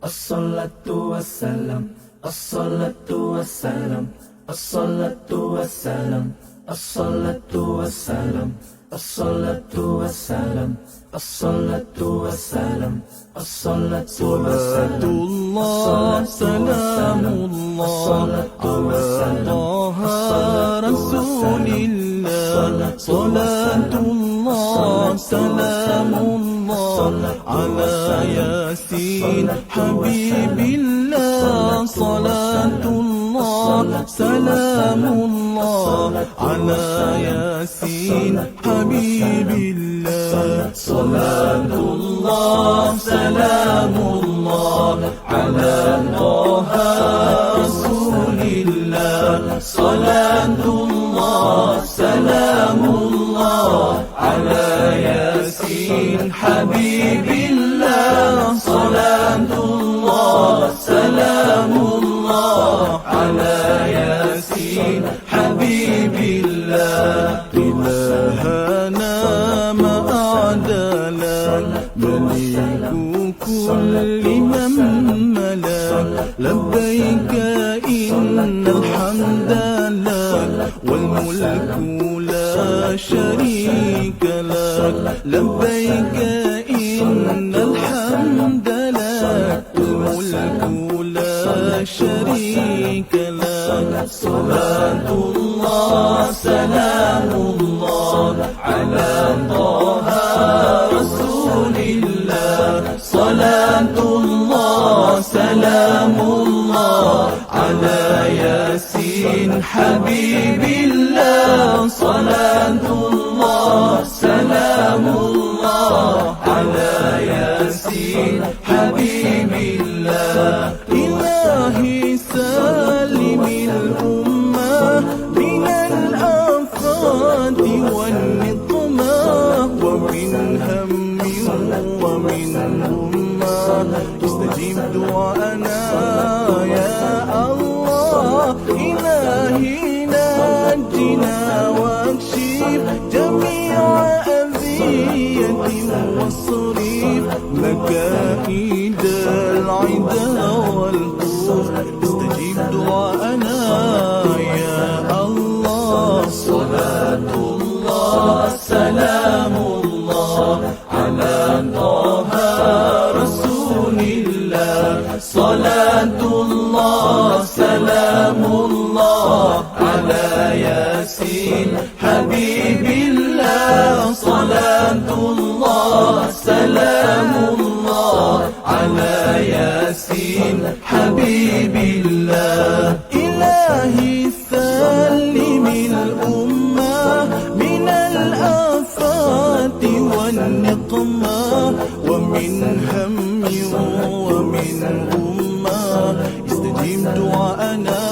As-salatu wassalam, as-salatu wassalam, as-salatu wassalam, as-salatu wassalam, as-salatu wassalam, as-salatu wassalam, as-salatu wassalam, salamullah ala rasulillah, salatullah salamullah ala yasin habibillah, salatullah salamullah ala yasin habibillah, salatullah salamullah ala taha rasulillah, salatullah salamullah ala yasin habibillah, salatullah salamullah ala yasin habibillah. Ilahana ma'adala maliku kulli man malak, labbaika innal hamdalak wal mulku la sharika lak, labbaika innal hamdalak wal mulku la sharika lak, salatullah salamullah ala taha rasulillah, salatullah salamullah ala yasin habibillah, salatullah salamullah ala yasin habibillah. Ilahi salimil ummah minal afati wan niqmah wa min hammin wa min ummah, istajib du'ana ya Allah. Ilahi najina wakshif jami'a adhiyatin wasrif makaid al-'ida wal-kufr, istajib du'ana ya Allah. Salatullah salamullah ala taha rasulillah, salatullah salamullah ala yasin habibillah, salatullah salamullah ala yasin habibillah. Ilahi salimil ummah minal afati wan niqmah wa min hammin wa min ummah, istajib du'ana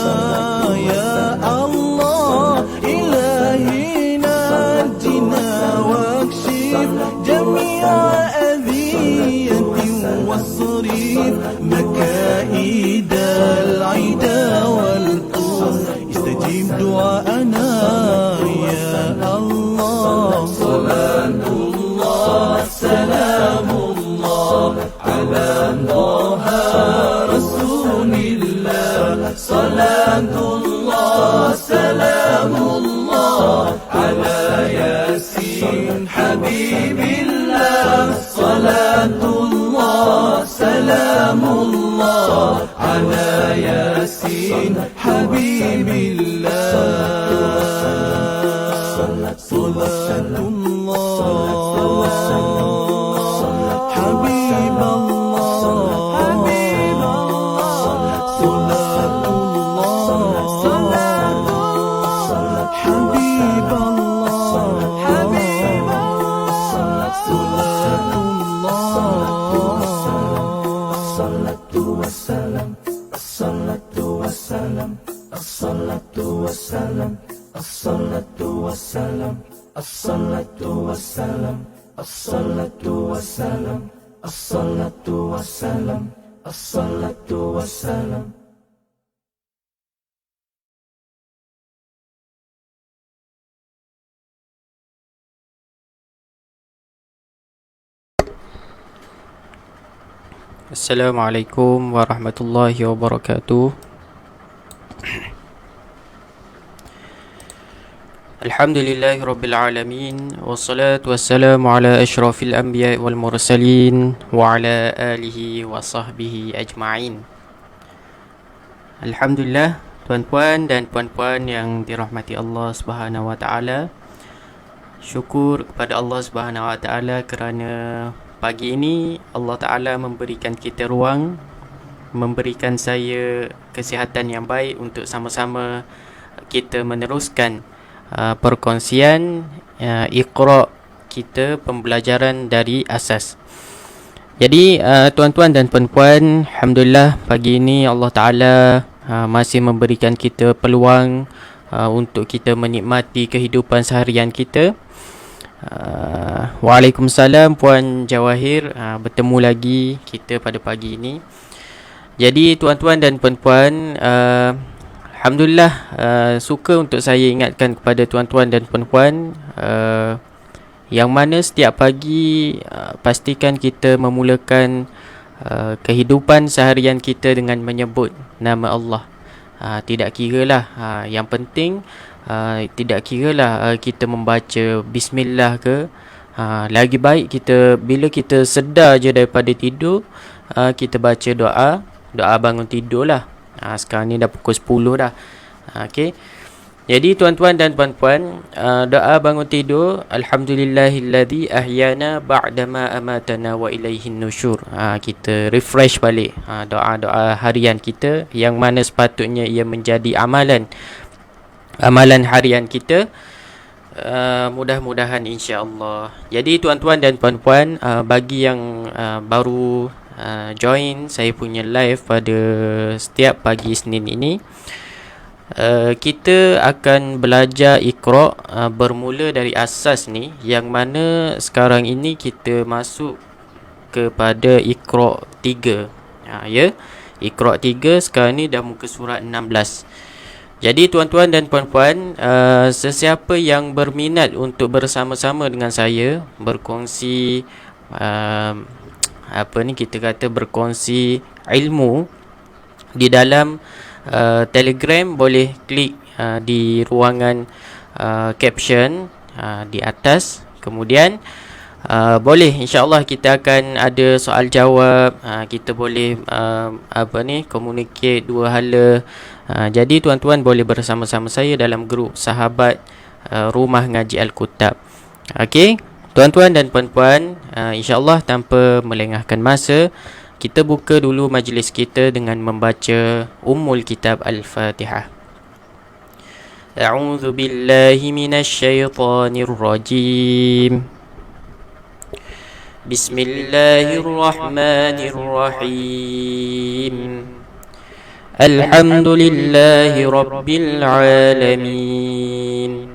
ya Allah. Ilahi najina wakshif jami'a adhiyatin wasrif makaid al-'ida wal-kufr, istajib du'ana ya Allah. Salatullah salamullah ala taha rasulillah, salatullah salamullah ala yasin habibillah, salatullah salamullah ala yasin habibillah. As-salatu wassalam. Assalamualaikum warahmatullahi wabarakatuh. Alhamdulillahi rabbil alamin, wassalatu wassalamu ala asyrafil anbiya wal mursalin wa ala alihi wa sahbihi ajma'in. Alhamdulillah, tuan-tuan dan puan-puan yang dirahmati Allah Subhanahu wa taala. Syukur kepada Allah Subhanahu wa taala kerana pagi ini Allah Ta'ala memberikan kita ruang, memberikan saya kesihatan yang baik untuk sama-sama kita meneruskan perkongsian Iqra kita, pembelajaran dari asas. Jadi tuan-tuan dan puan-puan, alhamdulillah pagi ini Allah Ta'ala masih memberikan kita peluang untuk kita menikmati kehidupan seharian kita. Waalaikumsalam Puan Jawahir, bertemu lagi kita pada pagi ini. Jadi tuan-tuan dan puan-puan, alhamdulillah suka untuk saya ingatkan kepada tuan-tuan dan puan-puan yang mana setiap pagi pastikan kita memulakan kehidupan seharian kita dengan menyebut nama Allah. Tidak kiralah, yang penting tidak kiralah kita membaca bismillah ke, lagi baik kita bila kita sedar je daripada tidur, kita baca doa bangun tidur lah. Sekarang ni dah pukul 10 dah. Okey. Jadi tuan-tuan dan puan-puan, doa bangun tidur, alhamdulillahilladzi ahyana ba'dama amatana wa ilaihin nusyur. Kita refresh balik doa-doa harian kita yang mana sepatutnya ia menjadi amalan harian kita. Mudah-mudahan insya-Allah. Jadi tuan-tuan dan puan-puan, bagi yang baru join saya punya live pada setiap pagi Isnin ini, kita akan belajar Iqra bermula dari asas ni, yang mana sekarang ini kita masuk kepada Iqra 3. Ya, Iqra 3 sekarang ni dah muka surat 16. Jadi tuan-tuan dan puan-puan, sesiapa yang berminat untuk bersama-sama dengan saya berkongsi kita kata berkongsi ilmu di dalam Telegram, boleh klik di ruangan caption di atas. Kemudian boleh, insya-Allah kita akan ada soal jawab, kita boleh communicate dua hala. Jadi tuan-tuan boleh bersama-sama saya dalam grup sahabat Rumah Ngaji Al-Kutab. Okey, tuan-tuan dan puan-puan, insya-Allah tanpa melengahkan masa, kita buka dulu majlis kita dengan membaca Ummul Kitab Al-Fatihah. A'udzu billahi minasy syaithanir rajim. Bismillahirrahmanirrahim. Alhamdulillahi rabbil alamin.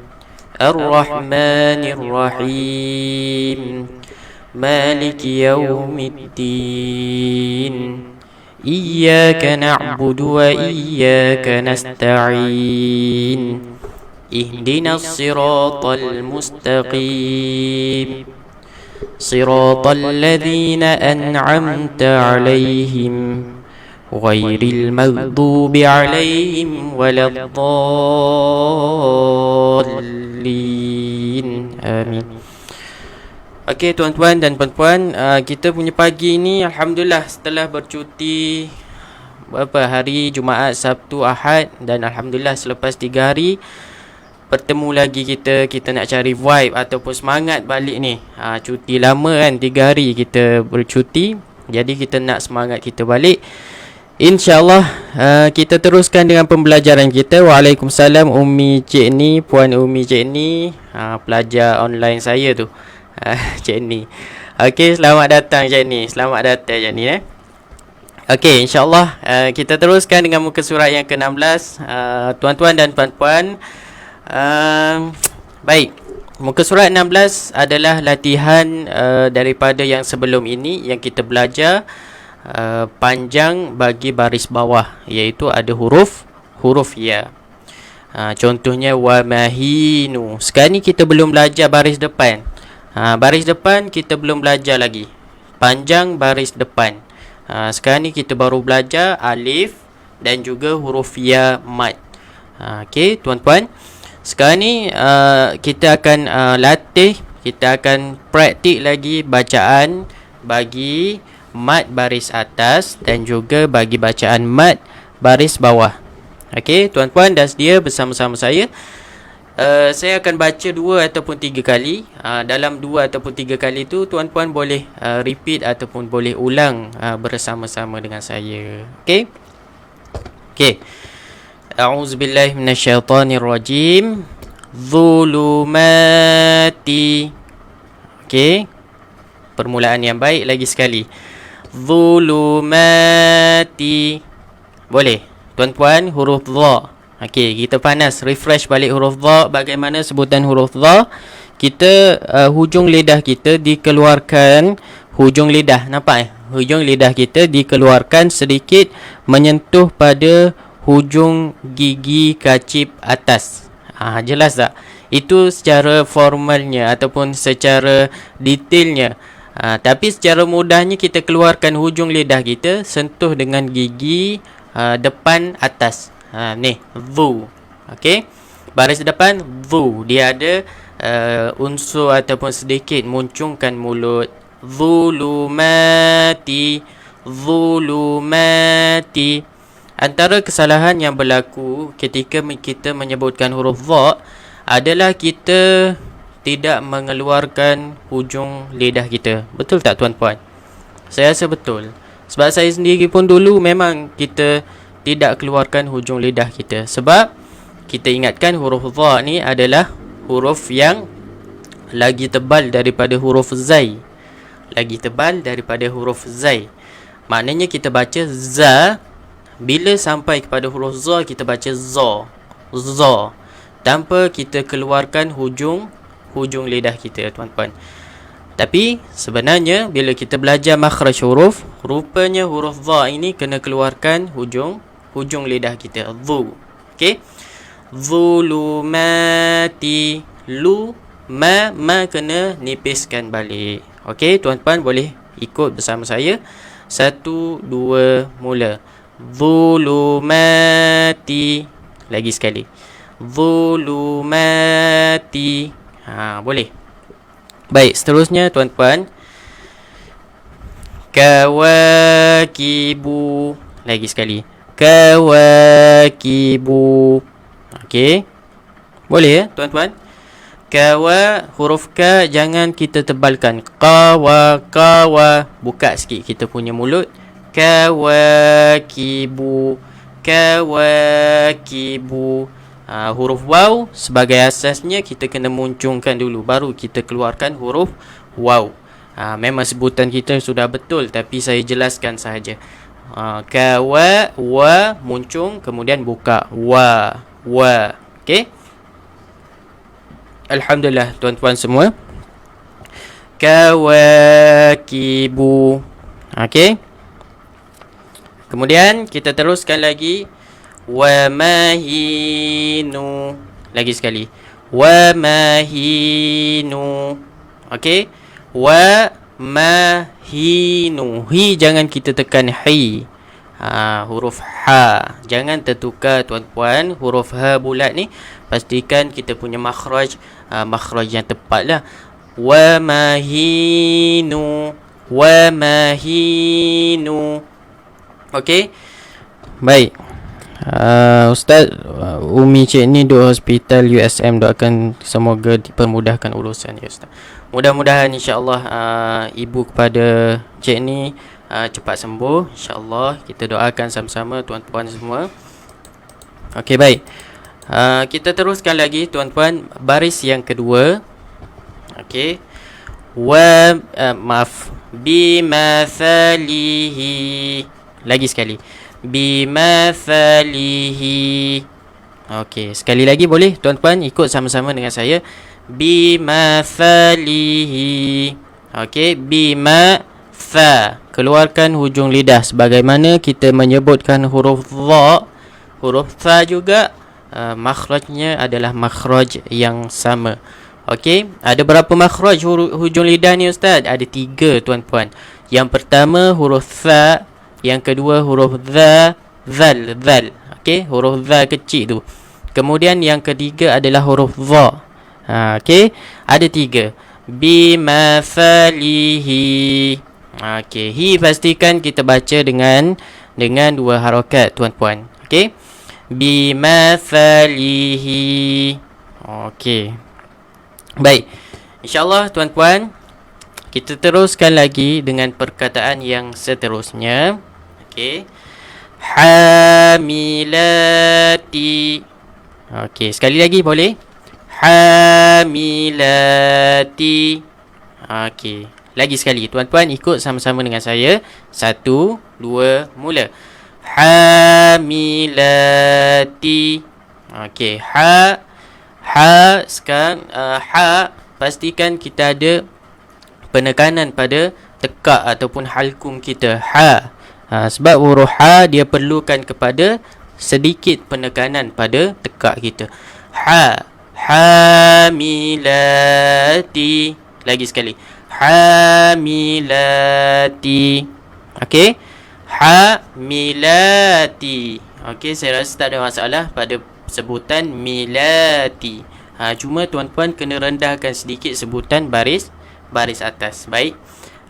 Ar-Rahmanir Rahim. مالك يوم الدين إياك نعبد وإياك نستعين اهدنا الصراط المستقيم صراط الذين أنعمت عليهم غير المغضوب عليهم ولا الضالين آمين. Okey tuan-tuan dan puan-puan, kita punya pagi ni alhamdulillah setelah bercuti hari Jumaat, Sabtu, Ahad, dan alhamdulillah selepas 3 hari bertemu lagi kita nak cari vibe ataupun semangat balik ni. Cuti lama kan, 3 hari kita bercuti, jadi kita nak semangat kita balik. InsyaAllah kita teruskan dengan pembelajaran kita. Waalaikumsalam Umi Cik Ni, Puan Umi Cik Ni, pelajar online saya tu, Cik Ni. Okey, selamat datang Cik Ni. Selamat datang Cik Ni. Okey, insyaAllah kita teruskan dengan muka surat yang ke-16. Tuan-tuan dan puan-puan, baik, muka surat 16 adalah latihan daripada yang sebelum ini yang kita belajar panjang bagi baris bawah, iaitu ada huruf ya. Contohnya wa mahinu. Sekarang ni kita belum belajar baris depan. Baris depan kita belum belajar lagi. Panjang baris depan. Sekarang ni kita baru belajar alif dan juga huruf ya mad. Okey tuan-tuan, sekarang ni kita akan latih, kita akan praktik lagi bacaan bagi mad baris atas dan juga bagi bacaan mad baris bawah. Okey tuan-tuan, dah sedia bersama-sama saya. Saya akan baca 2 ataupun 3 kali. Dalam 2 ataupun 3 kali tu tuan-tuan boleh repeat ataupun boleh ulang bersama-sama dengan saya. Okey. Okey. A'udzubillahi minasyaitonirrajim. Zulumati. Okey. Permulaan yang baik lagi sekali. Zulumati. Boleh. Tuan-tuan, huruf dha. Okey, kita panas, refresh balik huruf dha. Bagaimana sebutan huruf dha? Kita hujung lidah kita dikeluarkan, hujung lidah, nampak hujung lidah kita dikeluarkan sedikit menyentuh pada hujung gigi kacip atas. Jelas tak? Itu secara formalnya ataupun secara detailnya. Tapi secara mudahnya kita keluarkan hujung lidah kita sentuh dengan gigi depan atas. Ni vu. Okey, baris depan vu, dia ada unsur ataupun sedikit muncungkan mulut. Zulumati, zulumati. Antara kesalahan yang berlaku ketika kita menyebutkan huruf dha adalah kita tidak mengeluarkan hujung lidah kita. Betul tak tuan-puan? Saya rasa betul. Sebab saya sendiri pun dulu memang kita tidak keluarkan hujung lidah kita. Sebab kita ingatkan huruf dha ni adalah huruf yang lagi tebal daripada huruf zai. Lagi tebal daripada huruf zai. Maknanya kita baca za, bila sampai kepada huruf za kita baca za. Za. Tanpa kita keluarkan hujung lidah kita tuan-tuan. Tapi sebenarnya bila kita belajar makhraj huruf, rupanya huruf dha ini kena keluarkan hujung lidah kita. Dhu. Okey. Zulumati. Lu ma kena nipiskan balik. Okey, tuan-tuan boleh ikut bersama saya. 1 2 mula. Zulumati. Lagi sekali. Zulumati. Boleh. Baik, seterusnya tuan-tuan. Kawakibu. Lagi sekali. Kawakibu. Okey. Boleh ya, tuan-tuan? Kawa, huruf ka jangan kita tebalkan. Kawa. Buka sikit kita punya mulut. Kawakibu. Kawakibu. Huruf waw sebagai asasnya kita kena muncungkan dulu, baru kita keluarkan huruf waw. Memang sebutan kita sudah betul, tapi saya jelaskan sahaja. Kawa, wa, muncung, kemudian buka. Wa. Okey. Alhamdulillah tuan-tuan semua. Kawakibu. Okey. Kemudian kita teruskan lagi. Wa mahinu. Lagi sekali. Wa mahinu. Okey. Wa mahinu. Hi jangan kita tekan hi. Huruf ha jangan tertukar tuan-puan. Huruf ha bulat ni pastikan kita punya makhraj yang tepat lah. Wa mahinu. Wa mahinu. Okey. Baik. Ustaz Umi Cik ni duk hospital USM, doakan semoga dipermudahkan urusan ya Ustaz. Mudah-mudahan insya-Allah ibu kepada Cik ni cepat sembuh insya-Allah. Kita doakan sama-sama tuan-tuan semua. Okey baik. Kita teruskan lagi tuan-tuan, baris yang kedua. Okey. Bimathalihi. Lagi sekali. Bimathalihi. Okey, sekali lagi boleh tuan-tuan ikut sama-sama dengan saya. Bimathalihi. Okey, bima fa. Keluarkan hujung lidah sebagaimana kita menyebutkan huruf dha. Huruf tha juga makhrajnya adalah makhraj yang sama. Okey, ada berapa makhraj hujung lidah ni Ustaz? Ada 3 tuan-puan. Yang pertama huruf tha Yang kedua huruf dha, zal, zal. Okey, huruf dha kecil tu. Kemudian yang ketiga adalah huruf dha. Okey, ada 3. Bimathalihi. Okey, hi pastikan kita baca dengan 2 harakat tuan-puan. Okey. Bimathalihi. Okey. Baik. InsyaAllah tuan-puan, kita teruskan lagi dengan perkataan yang seterusnya. Okey. Hamilati. Okey, sekali lagi boleh? Hamilati. Okey. Lagi sekali tuan-puan ikut sama-sama dengan saya. 1, 2, mula. Hamilati. Okey, ha sekarang ha pastikan kita ada penekanan pada tekak ataupun halkum kita. Sebab huruf ha dia perlukan kepada sedikit penekanan pada tekak kita. Hamilati. Lagi sekali. Hamilati. Okey. Hamilati. Okey, saya rasa tak ada masalah pada sebutan milati. Cuma tuan-puan kena rendahkan sedikit sebutan baris atas. Baik.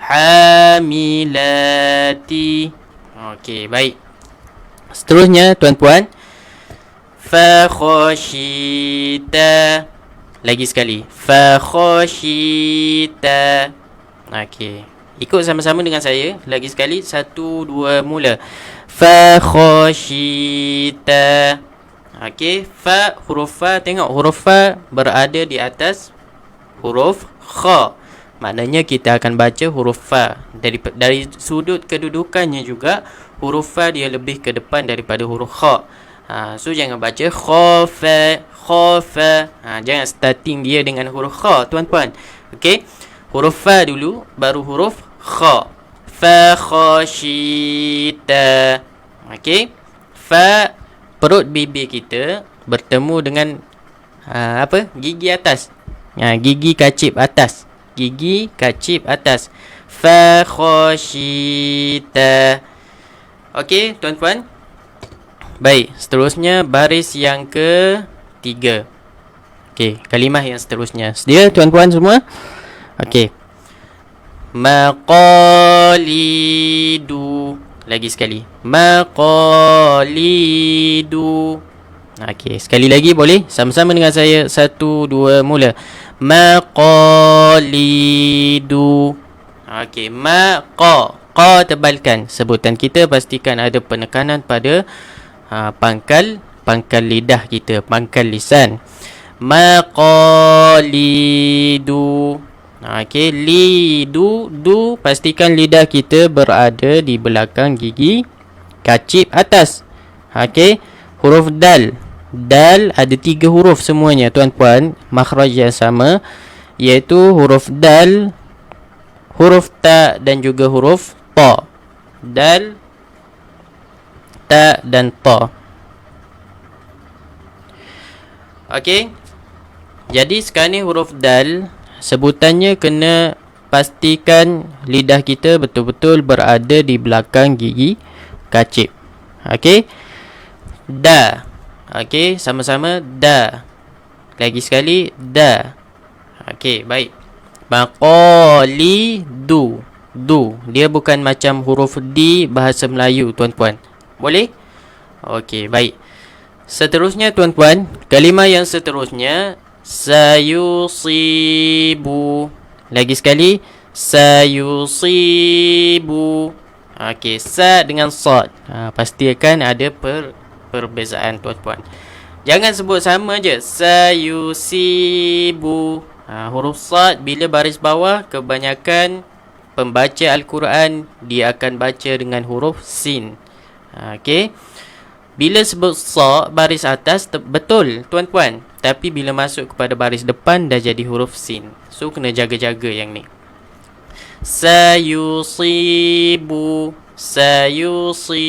Hamilati. Okey, baik. Seterusnya tuan-puan, fa khashita. Lagi sekali. Fa khashita. Okey. Ikut sama-sama dengan saya. Lagi sekali. 1, 2, mula. Fa khashita. Okey. Fa, huruf fa. Tengok huruf fa berada di atas huruf kha. Maknanya kita akan baca huruf fa. Dari sudut kedudukannya juga, huruf fa dia lebih ke depan daripada huruf kha. So jangan baca khafa. Jangan starting dia dengan huruf kha tuan-puan. Okey. Huruf fa dulu baru huruf kha. Fa khashita. Okey. Fa, perut bibir kita bertemu dengan gigi atas. Gigi kacip atas. Gigi kacip atas. Fa khashita. Okey tuan-puan. Baik, seterusnya baris yang ke-3. Okey, kalimah yang seterusnya. Sedia tuan-puan semua? Okey. Maqalidu. Lagi sekali. Maqalidu. Okey, sekali lagi boleh? Sama-sama dengan saya. 1, 2, mula. Maqalidu. Okey, maqa. Qa tebalkan. Sebutan kita pastikan ada penekanan pada pangkal lidah kita, pangkal lisan. Maqalidu. Okey, lidu, du, pastikan lidah kita berada di belakang gigi kacip atas. Okey, huruf dal. Dal ada 3 huruf semuanya tuan-puan, makhraj yang sama, iaitu huruf dal, huruf ta dan juga huruf ta. Dal, ta dan ta. Okey. Jadi sekarang ni huruf dal, sebutannya kena pastikan lidah kita betul-betul berada di belakang gigi kacip. Okey. Da. Okey, sama-sama da. Lagi sekali da. Okey, baik. Maqalidu. Du. Dia bukan macam huruf di bahasa Melayu tuan-puan. Boleh? Okey, baik. Seterusnya tuan-puan, kalimah yang seterusnya sayusibu. Lagi sekali, sayusibu. Okey, sa dengan sad. Pastikan ada perbezaan tuan-puan. Jangan sebut sama je. Sayusibu. Huruf sad bila baris bawah, kebanyakan pembaca Al-Quran dia akan baca dengan huruf sin. Okey. Bila sebut sa baris atas betul tuan-puan, tapi bila masuk kepada baris depan dah jadi huruf sin. So kena jaga-jaga yang ni. Sayusibu. Sayusibu.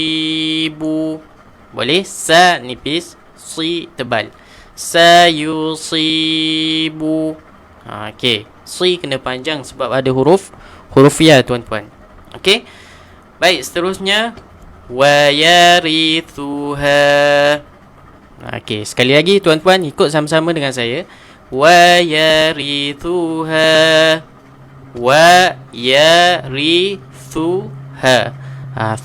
Boleh? Sa nipis, si tebal. Sayusibu. Okey. Si kena panjang sebab ada huruf ya tuan-puan. Okey. Baik, seterusnya wa yarithuha. Okey, sekali lagi tuan-tuan ikut sama-sama dengan saya. Wa yarithuha. Wa yarithuha.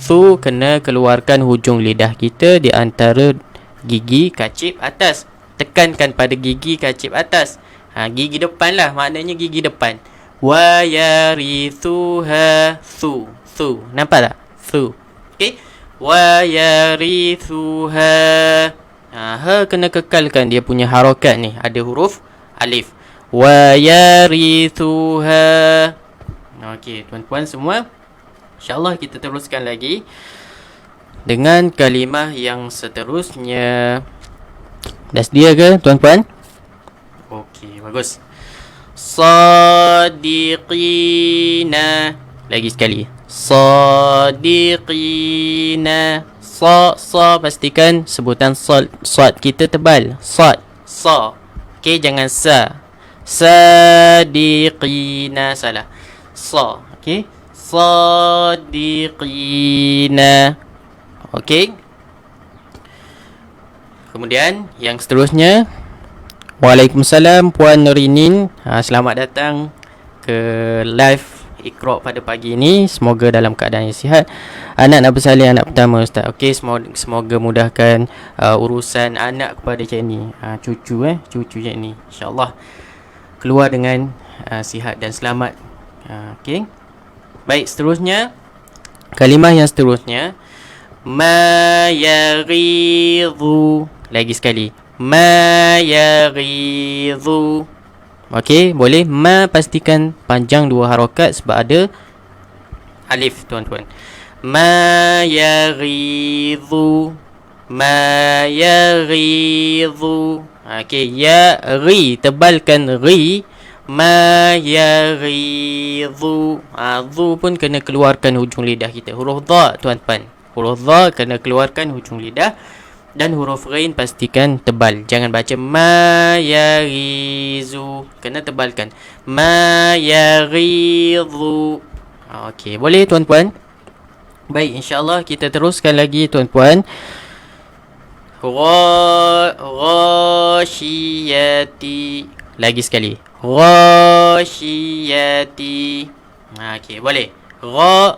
Thu kena keluarkan hujung lidah kita di antara gigi kacip atas. Tekankan pada gigi kacip atas. Gigi depan lah, maknanya gigi depan. Wa yarithuha. Thu. Nampak tak? Thu. Okey. Wa yarithuha. Ha kena kekalkan dia punya harakat ni. Ada huruf alif. Wa yarithuha. Okey, tuan-tuan semua. InsyaAllah kita teruskan lagi dengan kalimah yang seterusnya. Dah sedia ke tuan-tuan? Okey, bagus. Sadiqina. Lagi sekali. Sadiqina. Pastikan sebutan sad kita tebal. Sa. Okey, jangan sa. Sadiqina, salah. Sa. Okey. Sadiqina. Okey. Kemudian yang seterusnya. Waalaikumsalam Puan Rinin. Selamat datang ke live Iqra pada pagi ini. Semoga dalam keadaan yang sihat. Anak nak bersalin anak pertama Ustaz. Okey, semoga mudahkan urusan anak kepada Cik Ni. Cucu Cik Ni. InsyaAllah keluar dengan sihat dan selamat. Okey. Baik, seterusnya kalimah yang seterusnya, ma yaghidhu. Lagi sekali, ma yaghidhu. Okey, boleh. Ma pastikan panjang dua harakat sebab ada alif tuan-tuan. Ma yaghidhu. Ma yaghidhu. Okey, ya ri, tebalkan ri. Ma yaghidhu. Dhu pun kena keluarkan hujung lidah kita. Huruf dha tuan-tuan. Huruf dha kena keluarkan hujung lidah. Dan huruf ghain pastikan tebal. Jangan baca ma yaghizu. Kena tebalkan. Ma yaghidhu. Okey, boleh tuan-tuan? Baik, insyaAllah kita teruskan lagi tuan-tuan. Ghashiyati. Lagi sekali. Ghashiyati. Okey, boleh. Gha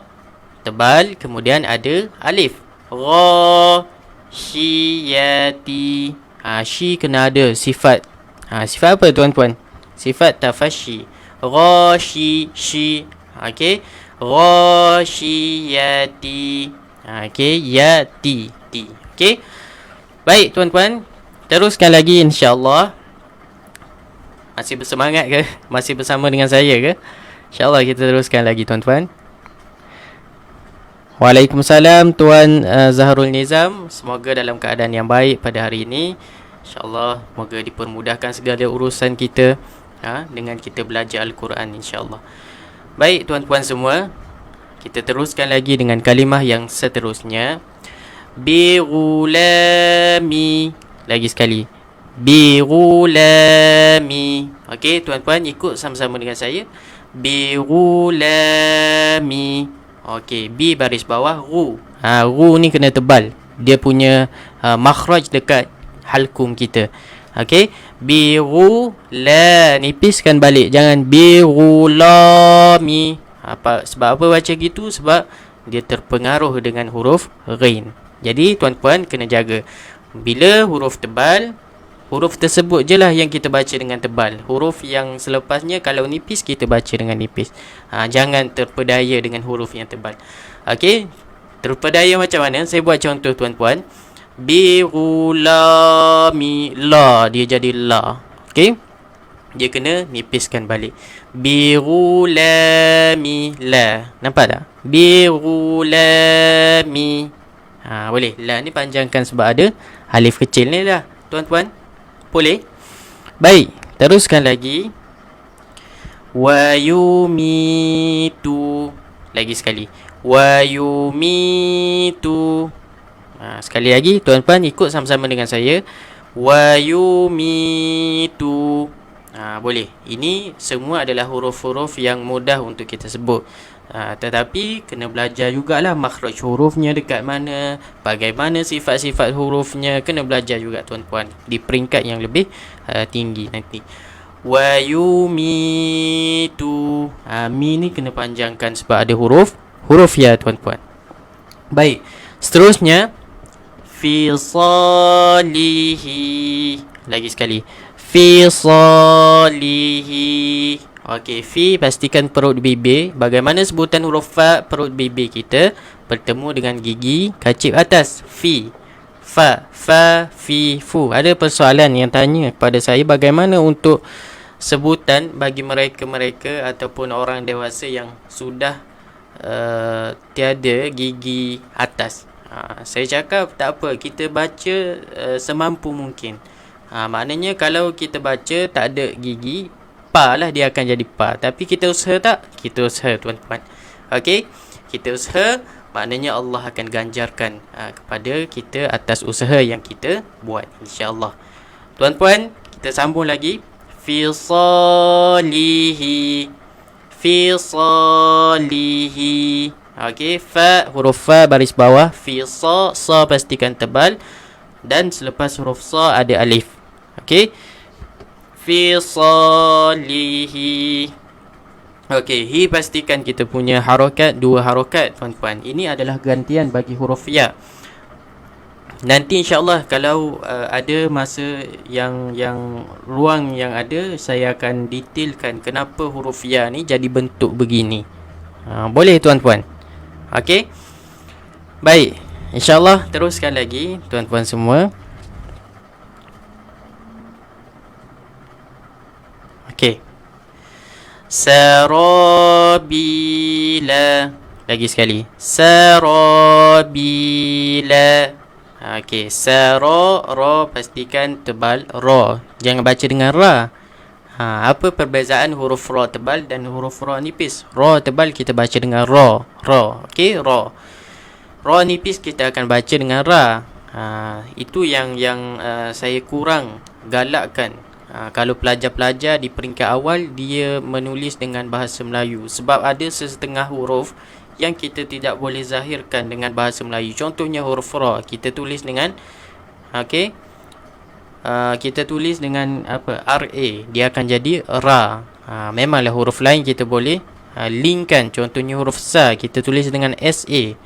tebal, kemudian ada alif. Ghashiyati. Shi kena ada sifat. Sifat apa tuan-tuan? Sifat tafashi. Ghashi. Okey. Ghashiyati. Okey, yati. Okey. Baik tuan-tuan, teruskan lagi insya-Allah. Masih bersemangat ke? Masih bersama dengan saya ke? InsyaAllah kita teruskan lagi tuan-tuan. Waalaikumsalam Tuan Zaharul Nizam. Semoga dalam keadaan yang baik pada hari ini. InsyaAllah semoga dipermudahkan segala urusan kita dengan kita belajar Al-Quran insyaAllah. Baik tuan-tuan semua, kita teruskan lagi dengan kalimah yang seterusnya. Bighulami. Lagi sekali. Bighulami. Okey, tuan-tuan ikut sama-sama dengan saya. Bighulami. Okey, bi baris bawah ru. Ru ni kena tebal. Dia punya makhraj dekat halkum kita. Okey, bighula, nipiskan balik. Jangan bighulami. Sebab apa baca gitu? Sebab dia terpengaruh dengan huruf ghain. Jadi tuan-tuan kena jaga. Bila huruf tebal, huruf tersebut je lah yang kita baca dengan tebal. Huruf yang selepasnya kalau nipis, kita baca dengan nipis. Jangan terpedaya dengan huruf yang tebal. Okey, terpedaya macam mana? Saya buat contoh tuan-tuan. Bighulami. La, dia jadi la. Okey, dia kena nipiskan balik. Bighulami. La, nampak tak? Bighulami. Boleh. La ni panjangkan sebab ada alif kecil ni lah tuan-tuan. Boleh? Baik, teruskan lagi. Wa yumitu. Lagi sekali. Wa yumitu. Sekali lagi tuan-tuan ikut sama-sama dengan saya. Wa yumitu. Boleh. Ini semua adalah huruf-huruf yang mudah untuk kita sebut. Tetapi kena belajar jugalah makhraj hurufnya dekat mana, bagaimana sifat-sifat hurufnya, kena belajar juga tuan-puan di peringkat yang lebih tinggi nanti. Wa yumitu. Mi ni kena panjangkan sebab ada huruf ya tuan-puan. Baik. Seterusnya fi salihi. Lagi sekali. Fi salihi. Okey, fi pastikan perut bibir. Bagaimana sebutan huruf fa perut bibir kita bertemu dengan gigi kacip atas. Fi. Fa, fa, fi, fu. Ada persoalan yang tanya kepada saya bagaimana untuk sebutan bagi mereka-mereka ataupun orang dewasa yang sudah tiada gigi atas. Saya cakap tak apa, kita baca semampu mungkin. Maknanya kalau kita baca tak ada gigi, pa lah dia akan jadi pa. Tapi kita usaha tak? Kita usaha tuan-tuan. Okey, kita usaha, maknanya Allah akan ganjarkan kepada kita atas usaha yang kita buat, insya-Allah. Tuan-puan, kita sambung lagi. Fi salihi. Fi salihi. Okey, fa, huruf fa baris bawah. Fi sa, sa pastikan tebal. Dan selepas huruf sa ada alif. Okey. Fi salihi. Okey, hi pastikan kita punya harakat, 2 harakat tuan-tuan. Ini adalah gantian bagi huruf ya. Nanti insya-Allah kalau ada masa yang ruang yang ada, saya akan detailkan kenapa huruf ya ni jadi bentuk begini. Boleh tuan-tuan? Okey. Baik, insya-Allah teruskan lagi tuan-tuan semua. Okey. Sarabila. Lagi sekali. Sarabila. Okey, ra pastikan tebal ra. Jangan baca dengan ra. Apa perbezaan huruf ra tebal dan huruf ra nipis? Ra tebal kita baca dengan ra. Okey, ra. Ra nipis kita akan baca dengan ra. Itu yang saya kurang galakkan. Kalau pelajar-pelajar di peringkat awal dia menulis dengan bahasa Melayu, sebab ada sesetengah huruf yang kita tidak boleh zahirkan dengan bahasa Melayu. Contohnya huruf ra, kita tulis dengan kita tulis dengan apa? RA, dia akan jadi ra. Memanglah huruf lain kita boleh linkkan. Contohnya huruf sa, kita tulis dengan SA.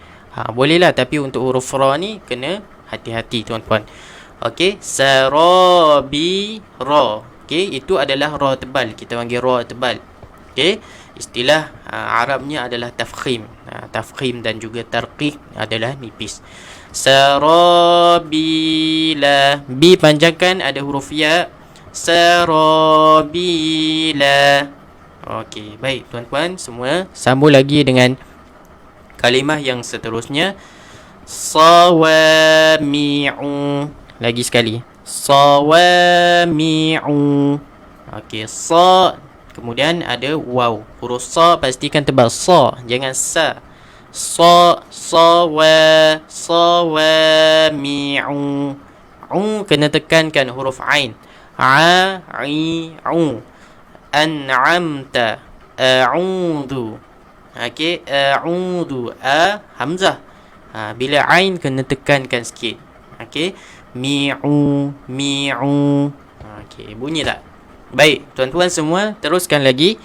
Bolehlah, tapi untuk huruf ra ni kena hati-hati tuan-tuan. Okey, sarabi ra. Okey, itu adalah ra tebal. Kita panggil ra tebal. Okey, istilah Arabnya adalah tafkhim. Tafkhim dan juga tarqiq adalah nipis. Sarabila. Bi panjangkan, ada huruf ya. Sarabila. Okey, baik tuan-tuan semua, sambung lagi dengan kalimah yang seterusnya. Sawami'u. Lagi sekali. Sawami'u. Okey, sa. Kemudian ada waw. Huruf sa pastikan tebal. Sa, jangan sa. Sawami'u. Kena tekankan huruf ain. Ai'u. An'amta. A'udhu. Okey, a'udhu. Hamzah. Bila ain kena tekankan sikit. Okey, mi'u. Okey, bunyi tak? Baik, tuan-tuan semua, teruskan lagi.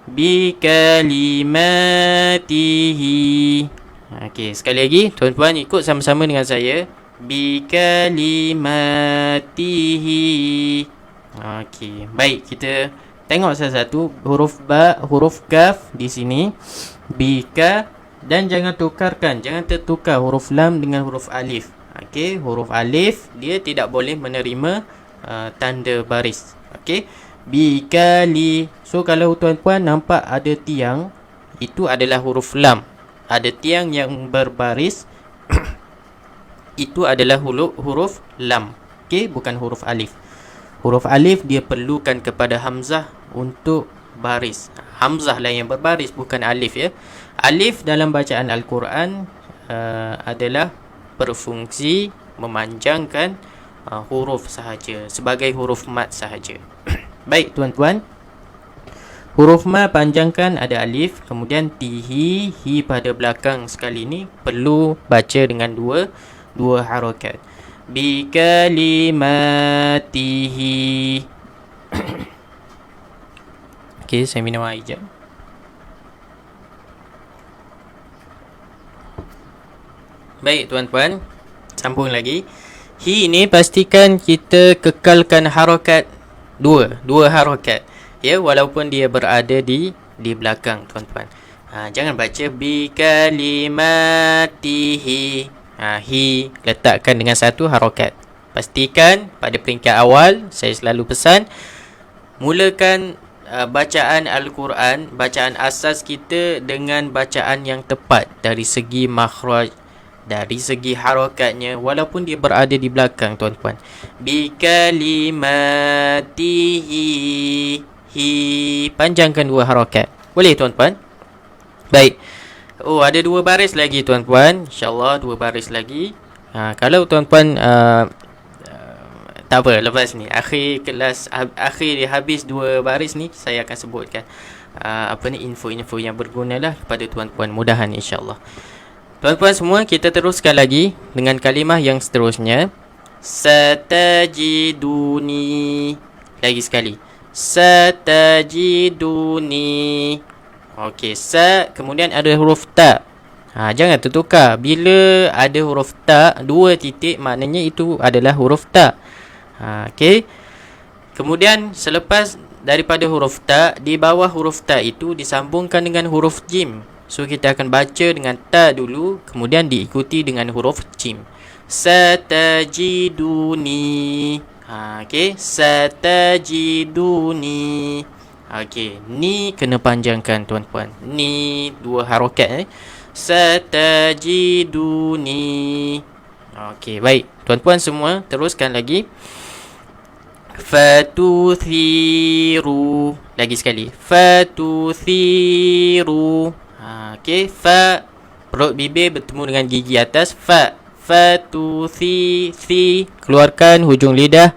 Bi kalimatihi. Okey, sekali lagi tuan-tuan ikut sama-sama dengan saya. Bi kalimatihi. Okey, baik, kita tengok satu-satu. Huruf ba, huruf kaf di sini. Bika. Dan jangan tukarkan, jangan tertukar huruf lam dengan huruf alif. Okey, huruf alif dia tidak boleh menerima tanda baris. Okey, bikali. So kalau tuan-puan nampak ada tiang, itu adalah huruf lam. Ada tiang yang berbaris itu adalah huruf lam. Okey, bukan huruf alif. Huruf alif dia perlukan kepada hamzah untuk baris. Hamzah lah yang berbaris, bukan alif ya. Alif dalam bacaan Al-Quran adalah berfungsi memanjangkan huruf sahaja, sebagai huruf mat sahaja. Baik tuan-tuan, huruf ma panjangkan ada alif, kemudian tihi, hi pada belakang sekali ni perlu baca dengan dua harakat. Bi kalimatihi. Okey, saya minum air jap. Baik tuan-tuan, sambung lagi. Hi ni pastikan kita kekalkan harakat dua harakat. Ya, walaupun dia berada di belakang tuan-tuan. Jangan baca bi kalimatihi. Hi letakkan dengan satu harakat. Pastikan pada peringkat awal, saya selalu pesan, mulakan bacaan Al-Quran, bacaan asas kita dengan bacaan yang tepat dari segi makhraj, dari segi harakatnya, walaupun dia berada di belakang tuan-tuan. Bi kalimatihi, hi panjangkan dua harakat. Boleh tuan-tuan? Baik. Oh, ada dua baris lagi tuan-tuan. InsyaAllah dua baris lagi. Kalau tuan-tuan tak apa, lepas ni akhir kelas, akhir habis dua baris ni, saya akan sebutkan info-info yang berguna lah kepada tuan-tuan, mudahan insyaAllah. Tuan-tuan semua, kita teruskan lagi dengan kalimah yang seterusnya. Satajiduni. Lagi sekali. Satajiduni. Okey, sa, kemudian ada huruf ta. Jangan tertukar. Bila ada huruf ta, dua titik, maknanya itu adalah huruf ta. Okey. Kemudian selepas daripada huruf ta, di bawah huruf ta itu disambungkan dengan huruf jim. So kita akan baca dengan ta dulu, kemudian diikuti dengan huruf jim. Satajiduni. Okey, satajiduni. Okey, ni kena panjangkan tuan-tuan. Ni dua harakat Satajiduni. Okey, baik. Tuan-tuan semua, teruskan lagi. Fatuthiru. Lagi sekali. Fatuthiru. Okey, fa, perut bibir bertemu dengan gigi atas. Fa. Fatuthi, thi, keluarkan hujung lidah,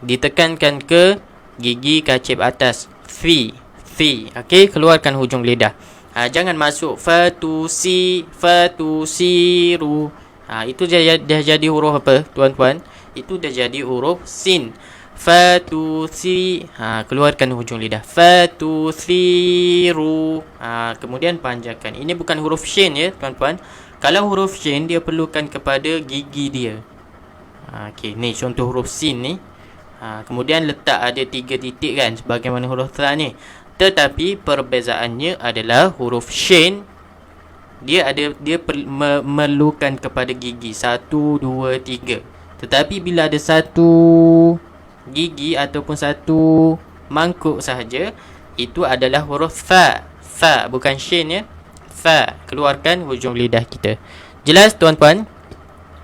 ditekankan ke gigi kacip atas. Thi, thi. Okey, keluarkan hujung lidah. Jangan masuk fatusi, fatusiru. Itu dah jadi huruf apa tuan-tuan? Itu dah jadi huruf sin. Fatusi, keluarkan hujung lidah. Fatusiru. Kemudian panjangkan. Ini bukan huruf shin ya tuan-tuan. Kalau huruf shin, dia perlukan kepada gigi dia. Okey, ni contoh huruf sin ni. Kemudian letak ada 3 titik kan, sebagaimana huruf ta ni. Tetapi perbezaannya adalah huruf shin, dia memerlukan kepada gigi 1, 2, 3. Tetapi bila ada satu gigi ataupun satu mangkuk sahaja, itu adalah huruf fa. Fa, bukan shin ya. Fa, keluarkan hujung lidah kita. Jelas tuan-tuan?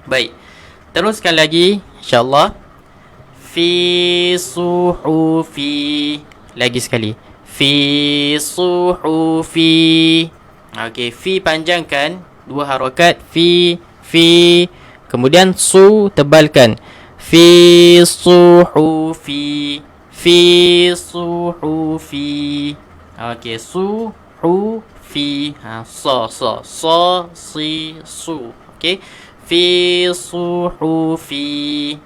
Baik. Teruskan lagi insya-Allah. Fi suhufi. Lagi sekali. Fi suhufi. Okey, fi panjangkan dua harakat. Fi, kemudian su tebalkan. Fi suhufi. Fi suhufi. Okey, suhufi. Si, su. Okey. Fi suhufi.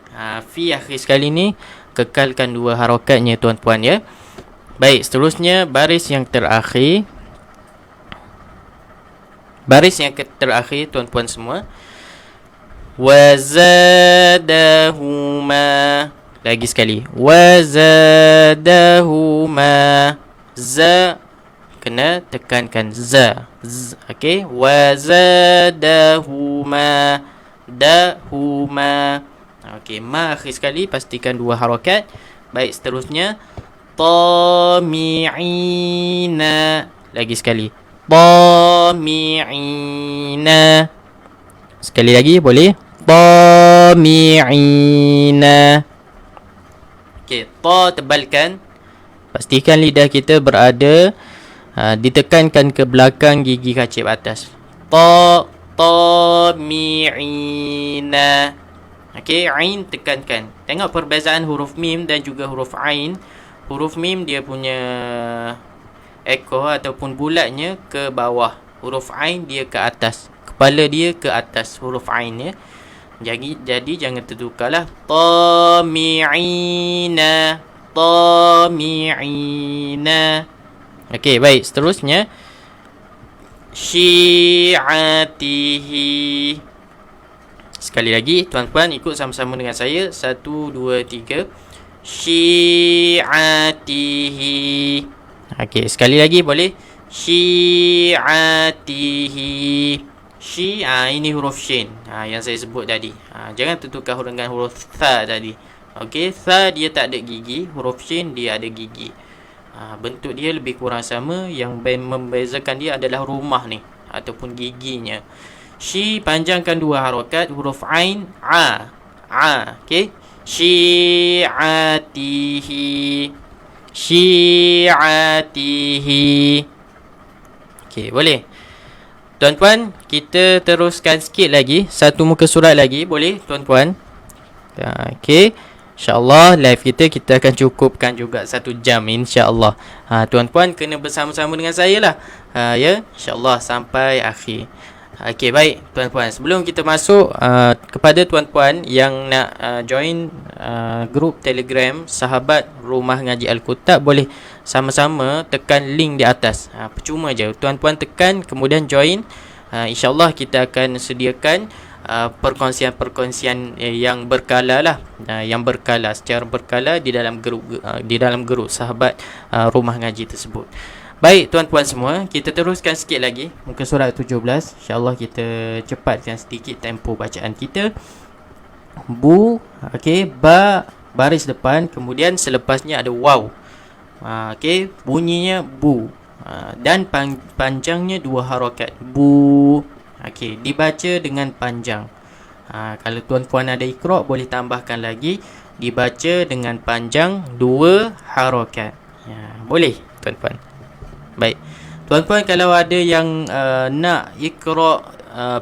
Fi akhir sekali ni kekalkan dua harakatnya tuan-tuan ya. Baik, seterusnya baris yang terakhir. Baris yang terakhir tuan-tuan semua. Wazadahuma. Lagi sekali. Wazadahuma. Za, kena tekankan za. Okey, wazadahuma. Dahuma. Okey, ma akhir sekali pastikan dua harakat. Baik, seterusnya tami'ina. Lagi sekali. Tami'ina. Sekali lagi boleh. Tami'ina. Okey, ta tebalkan. Pastikan lidah kita berada ditekankan ke belakang gigi kacip atas. Tami'ina. Okey, ain tekankan. Tengok perbezaan huruf mim dan juga huruf ain. huruf mim dia punya ekor ataupun bulatnya ke bawah. Huruf ain dia ke atas. Kepala dia ke atas huruf ain ya. Jadi jangan tertukarlah. Tami'ina. Tami'ina. Okey, baik. Seterusnya syi'atihi. Sekali lagi tuan-tuan ikut sama-sama dengan saya. 1 2 3. Syi'atihi. Okey, sekali lagi boleh. Syi'atihi. Ini huruf shin yang saya sebut tadi. Jangan tertukar dengan huruf tha tadi. Okey, tha dia tak ada gigi, huruf shin dia ada gigi. Bentuk dia lebih kurang sama. Yang membezakan dia adalah rumah ni ataupun giginya. Shi panjangkan 2 harakat, huruf ain okey. Syi'atihi. Syi'atihi. Okey, boleh. Tuan-tuan, kita teruskan sikit lagi. Satu muka surat lagi, boleh tuan-tuan? Okey. InsyaAllah live kita akan cukupkan juga 1 jam insyaAllah. Tuan-tuan kena bersama-sama dengan saya lah. Ya, insyaAllah sampai akhir. Okey, baik tuan-tuan. Sebelum kita masuk kepada tuan-tuan yang nak join grup Telegram Sahabat Rumah Ngaji Al-Qutab, boleh sama-sama tekan link di atas. Percuma je tuan-tuan tekan kemudian join. InsyaAllah kita akan sediakan perkongsian yang berkala lah, yang berkala, secara berkala di dalam grup Sahabat Rumah Ngaji tersebut. Baik tuan-tuan semua, kita teruskan sikit lagi muka surat 17. InsyaAllah kita cepatkan sedikit tempo bacaan kita. Bu, okey, ba baris depan, kemudian selepasnya ada waw. Okey, bunyinya bu. Dan panjangnya 2 harakat. Bu. Okey, dibaca dengan panjang. Kalau tuan-puan ada iqra' boleh tambahkan lagi, dibaca dengan panjang 2 harakat. Boleh tuan-puan. Baik. Tuan-puan kalau ada yang nak iqra'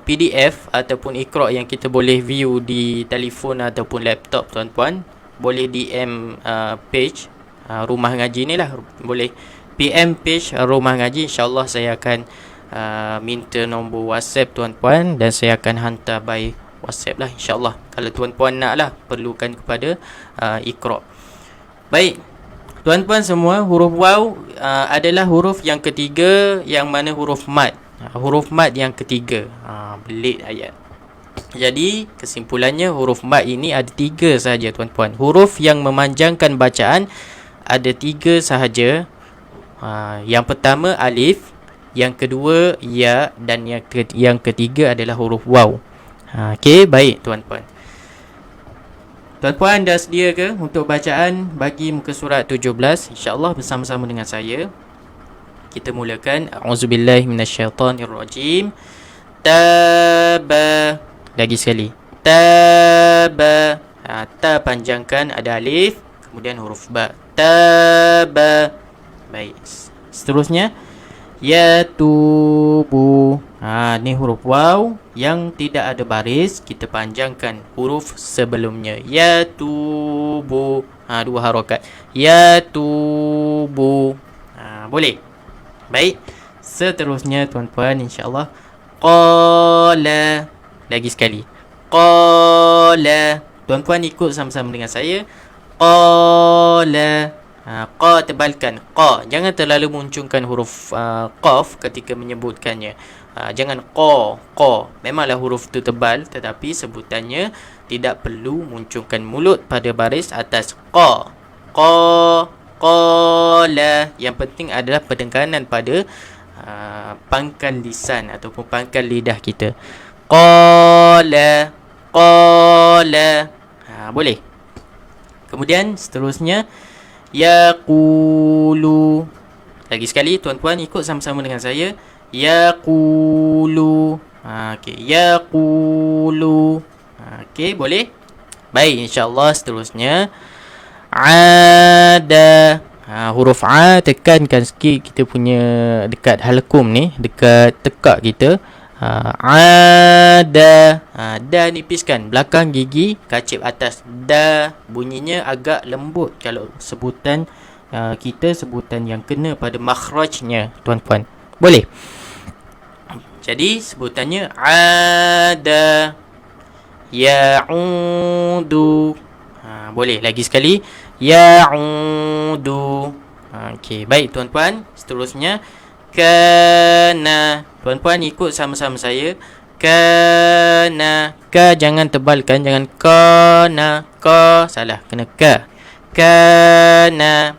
PDF ataupun iqra' yang kita boleh view di telefon ataupun laptop tuan-puan, boleh DM page Rumah Ngaji ni lah. Boleh PM page Rumah Ngaji. InsyaAllah saya akan minta nombor WhatsApp tuan-puan dan saya akan hantar by WhatsApp lah insyaAllah. Kalau tuan-puan nak lah, perlukan kepada iqra'. Baik tuan-puan semua, huruf waw adalah huruf yang ketiga, yang mana huruf mad. Huruf mad yang ketiga. Belit ayat. Jadi kesimpulannya huruf mad ini ada 3 sahaja tuan-puan. Huruf yang memanjangkan bacaan ada 3 sahaja. Yang pertama alif, yang kedua ya, dan yang ketiga adalah huruf waw. Okey, baik tuan-puan. Tuan-puan dah sedia ke untuk bacaan bagi muka surat 17? InsyaAllah bersama-sama dengan saya. Kita mulakan. A'udzubillahi minasyaitanirrajim. Taba. Lagi sekali. Taba. Ta panjangkan, ada alif, kemudian huruf ba. Taba. Baik. Seterusnya yatubu. Ni huruf waw yang tidak ada baris, kita panjangkan huruf sebelumnya. Yatubu. 2 harakat. Yatubu. Boleh. Baik. Seterusnya tuan-tuan insya-Allah qala. Lagi sekali. Qala. Tuan-tuan ikut sama-sama dengan saya. Qala. Qa tebalkan. Qa. Jangan terlalu munculkan huruf qaf ketika menyebutkannya. Jangan qa. Memanglah huruf itu tebal, tetapi sebutannya tidak perlu munculkan mulut pada baris atas. Qa. Qala. Yang penting adalah penekanan pada pangkal lisan ataupun pangkal lidah kita. Qala. Boleh. Kemudian seterusnya yaqulu. Lagi sekali tuan-tuan ikut sama-sama dengan saya. Yaqulu. Okey, yaqulu. Okey, boleh? Baik, insya-Allah seterusnya ada. Huruf a tekankan sikit kita punya dekat halqum ni, dekat tekak kita. Ada. Da nipiskan belakang gigi, kacip atas. Da bunyinya agak lembut kalau sebutan kita sebutan yang kena pada makhrajnya, tuan-tuan. Boleh? Jadi sebutannya ada, ya'udu. Boleh lagi sekali, ya'udu. Okey, baik tuan-tuan. Seterusnya kana. Tuan-tuan ikut sama-sama saya. Kana. Ka jangan tebalkan, jangan kana. Ka salah, kena ka. Kana.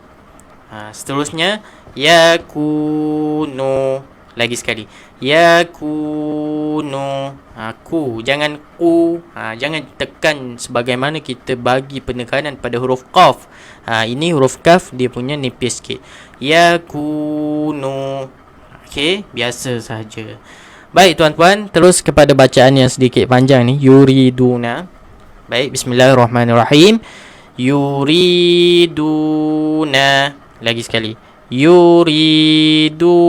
Seterusnya yakunu. Lagi sekali, yakunu. Ku, jangan ku. Jangan tekan sebagaimana kita bagi penekanan pada huruf qaf. Ini huruf kaf dia punya nipis sikit. Yakunu. Okey, biasa saja. Baik tuan-tuan, terus kepada bacaan yang sedikit panjang ni, yuriduna. Baik, bismillahirrahmanirrahim. Yuriduna. Lagi sekali, yuriduna.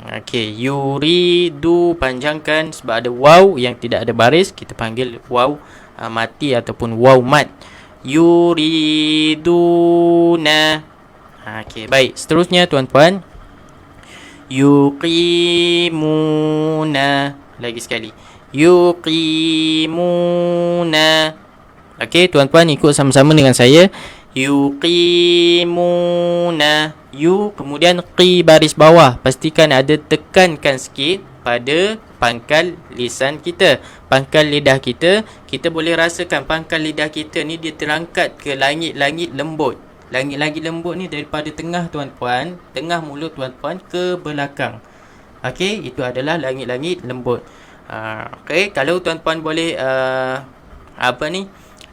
Okey, yuridu panjangkan sebab ada waw yang tidak ada baris, kita panggil waw mati ataupun waw mat. Yuriduna. Okey, baik. Seterusnya tuan-tuan, yuqimuna. Lagi sekali, yuqimuna. Okey, tuan-tuan ikut sama-sama dengan saya. Yuqimuna. Yu kemudian qi baris bawah. Pastikan ada tekankan sikit pada pangkal lisan kita, pangkal lidah kita. Kita boleh rasakan pangkal lidah kita ni dia terangkat ke langit-langit lembut. Langit-langit lembut ni daripada tengah tuan-tuan, tengah mulut tuan-tuan ke belakang. Okey, itu adalah langit-langit lembut. Okey, kalau tuan-tuan boleh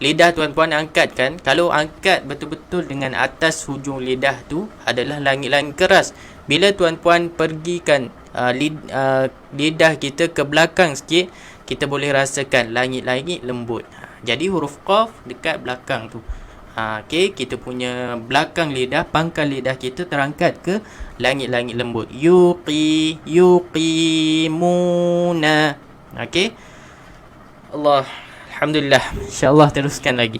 lidah tuan-tuan angkatkan. Kalau angkat betul-betul dengan atas hujung lidah tu adalah langit-langit keras. Bila tuan-tuan pergikan lidah kita ke belakang sikit, kita boleh rasakan langit-langit lembut. Jadi huruf qaf dekat belakang tu. Okey, kita punya belakang lidah, pangkal lidah kita terangkat ke langit-langit lembut. Yuqimuna. Okey. Alhamdulillah. InsyaAllah teruskan lagi.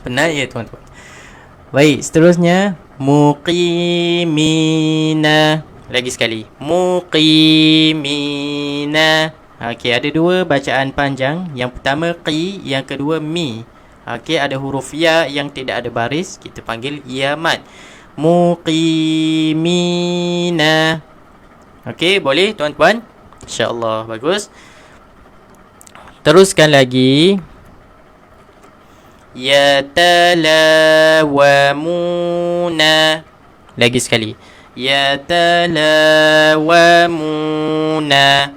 Penat ya tuan-tuan. Baik, seterusnya muqimina. Lagi sekali, muqimina. Okey, ada dua bacaan panjang. Yang pertama qi, yang kedua mi. Okey, ada huruf ya yang tidak ada baris, kita panggil ya mat. Muqimina. Okey, boleh tuan-tuan? InsyaAllah bagus. Teruskan lagi. Yatalawamuna. Lagi sekali, yatalawamuna.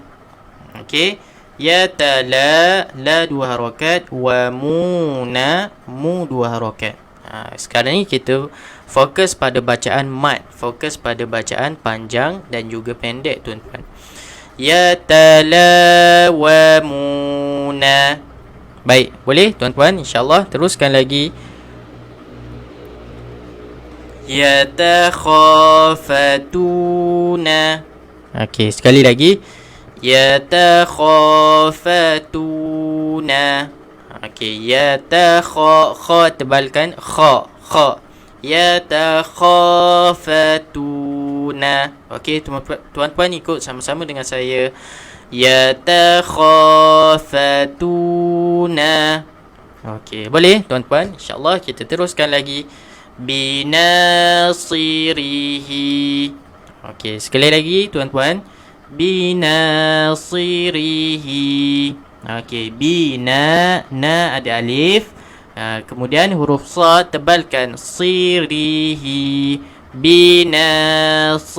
Okey, yatala, la dua harakat, wamuna, mu dua harakat. Sekarang ni kita fokus pada bacaan mat, fokus pada bacaan panjang dan juga pendek tuan-tuan. Yatalawamuna. Baik, boleh tuan-tuan? InsyaAllah teruskan lagi. Yatakhafatuna. Okey, sekali lagi. Yatakhafatuna. Okey, kha tebalkan, kha. Yatakhafatuna. Okey, tuan-tuan ikut sama-sama dengan saya. Yatakhafatuna. Okey, boleh tuan-tuan? InsyaAllah kita teruskan lagi. Binasirihi. Okey, sekali lagi tuan-tuan. Binasirihi. Okey, bina, na ada alif. Kemudian huruf sa tebalkan, sirihi. Binasirihi.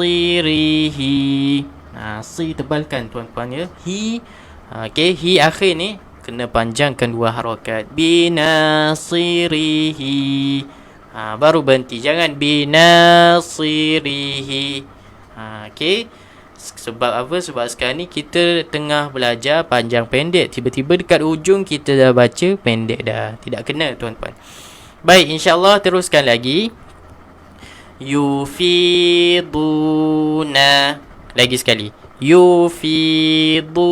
Si tebalkan tuan-tuan ya. Hi. Okey, hi akhir ni kena panjangkan dua harakat. Binasirihi. Baru berhenti, jangan binasirihi. Okey. Sebab apa? Sebab sekarang ni kita tengah belajar panjang pendek, tiba-tiba dekat ujung kita dah baca pendek dah. Tidak kena tuan-tuan. Baik, insya-Allah teruskan lagi. Yufiduna. Lagi sekali, yufiduna.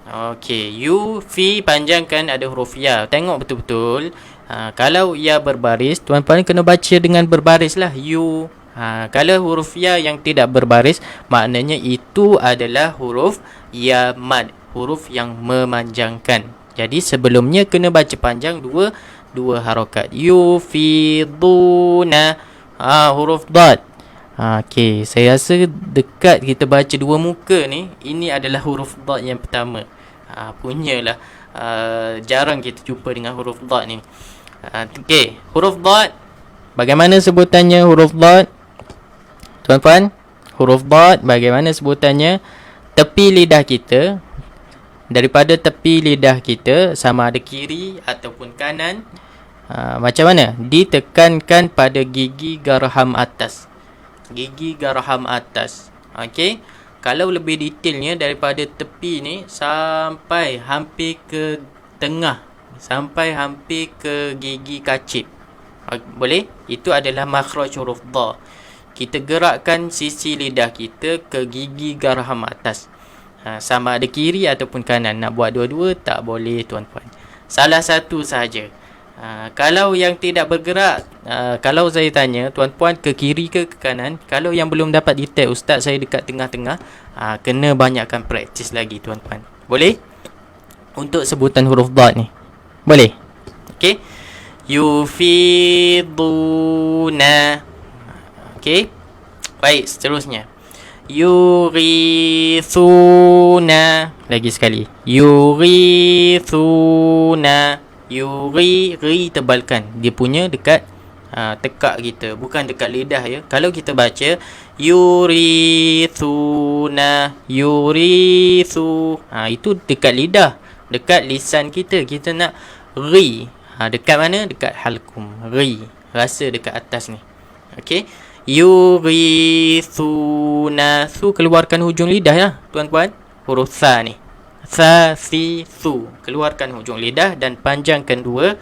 Okey, yu fi panjangkan, ada huruf ya. Tengok betul-betul Kalau ya berbaris, tuan-tuan kena baca dengan berbaris lah. You. Kalau huruf ya yang tidak berbaris, maknanya itu adalah huruf ya mad, huruf yang memanjangkan. Jadi sebelumnya kena baca panjang dua harakat. Yufiduna. Huruf dad. Okey, saya rasa dekat kita baca dua muka ni, ini adalah huruf dad yang pertama. Punyalah jarang kita jumpa dengan huruf dad ni. Okey, huruf dad, bagaimana sebutannya huruf dad? Tuan-tuan, huruf dad bagaimana sebutannya? Tepi lidah kita, daripada tepi lidah kita, sama ada kiri ataupun kanan, macam mana? Ditekankan pada gigi garham atas. Gigi garham atas. Okey. Kalau lebih detailnya, daripada tepi ni sampai hampir ke tengah, sampai hampir ke gigi kacip. Boleh? Itu adalah makhraj huruf dha. Kita gerakkan sisi lidah kita ke gigi garham atas. Sama ada kiri ataupun kanan. Nak buat dua-dua tak boleh, tuan-tuan. Salah satu sahaja. Kalau yang tidak bergerak, kalau saya tanya tuan-puan ke kiri ke kanan, kalau yang belum dapat detect ustaz saya dekat tengah-tengah, kena banyakkan praktis lagi, tuan-puan. Boleh? Untuk sebutan huruf dad ni. Boleh? Okey. Yufiduna. Okey. Baik, seterusnya. Yurithuna. Lagi sekali. Yurithuna. Ri tebalkan. Dia punya dekat tekak kita, bukan dekat lidah ya. Kalau kita baca yurithuna, yurithu, itu dekat lidah, dekat lisan kita. Kita nak ri, dekat mana? Dekat halkum. Ri, rasa dekat atas ni. Okey. Yurithuna, su keluarkan hujung lidah ya, tuan-tuan. Huruf sa ni. Sa, si, su. Keluarkan hujung lidah dan panjangkan dua